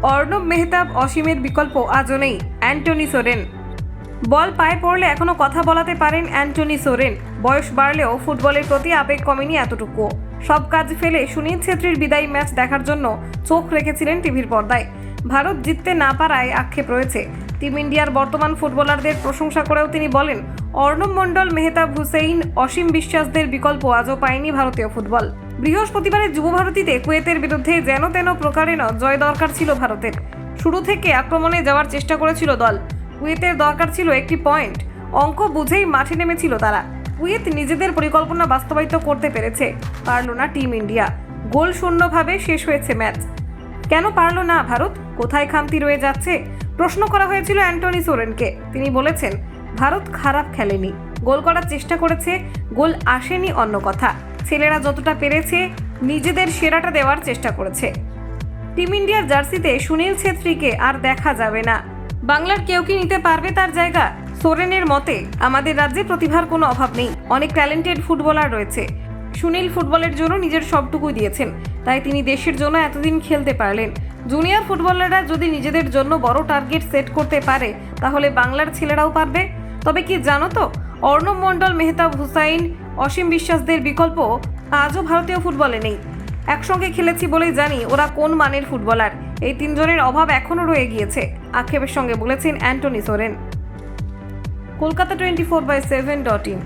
অর্ণব মেহতাব অসীমের বিকল্প আজও নেই অ্যান্টনি সোরেন। বল পায়ে পড়লে এখনও কথা বলাতে পারেন অ্যান্টনি সোরেন। বয়স বাড়লেও ফুটবলের প্রতি আবেগ কমেনি এতটুকুও। সব কাজ ফেলে সুনীল ছেত্রীর বিদায়ী ম্যাচ দেখার জন্য চোখ রেখেছিলেন টিভির পর্দায়। ভারত জিততে না পারায় আক্ষেপ রয়েছে। টিম ইন্ডিয়ার বর্তমান ফুটবলারদের প্রশংসা করেও তিনি বলেন, অর্ণব মণ্ডল, মেহতাব হুসেইন, অসীম বিশ্বাসদের বিকল্প আজও পায়নি ভারতীয় ফুটবল। বৃহস্পতিবারের যুব ভারতীতে কুয়েতের বিরুদ্ধে যেন তেন প্রকারে জয় দরকার ছিল ভারতের। শুরু থেকে আক্রমণে যাওয়ার চেষ্টা করেছিল দল। কুয়েতের দরকার ছিল একটি পয়েন্ট। অঙ্ক বুঝেই মাঠে নেমেছিল তারা। কুয়েত নিজেদের পরিকল্পনা বাস্তবায়িত করতে পেরেছে, পারল না টিম ইন্ডিয়া। গোল শূন্যভাবে শেষ হয়েছে ম্যাচ। কেন পারল না ভারত? কোথায় খামতি রয়ে যাচ্ছে? প্রশ্ন করা হয়েছিল অ্যান্টনি সোরেনকে। তিনি বলেছেন, ভারত খারাপ খেলেনি, গোল করার চেষ্টা করেছে, গোল আসেনি অন্য কথা। ছেলেরা যতটা পেরেছে নিজেদের সেরাটা দেওয়ার চেষ্টা করেছে। টিম ইন্ডিয়ার জার্সিতে সুনীল ছেত্রীকে আর দেখা যাবে না। বাংলার কেউ কি নিতে পারবে তার জায়গা? সোরেনের মতে, আমাদের রাজ্যে প্রতিভার কোনো অভাব নেই, অনেক ট্যালেন্টেড ফুটবলার রয়েছে। সুনীল ফুটবলের জন্য নিজের সবটুকুই দিয়েছেন, তাই তিনি দেশের জন্য এতদিন খেলতে পারলেন। জুনিয়র ফুটবলাররা যদি নিজেদের জন্য বড় টার্গেট সেট করতে পারে, তাহলে বাংলার ছেলেরাও পারবে। তবে কি জানো তো, অর্ণব মণ্ডল, মেহতাব হুসাইন, অসীম বিশ্বাসদের বিকল্প আজও ভারতীয় ফুটবলে নেই। একসঙ্গে খেলেছি বলেই জানি ওরা কোন মানের ফুটবলার। এই তিনজনের অভাব এখনও রয়ে গিয়েছে, আক্ষেপের সঙ্গে বলেছেন অ্যান্টনি সোরেন। কলকাতা 24/7.in।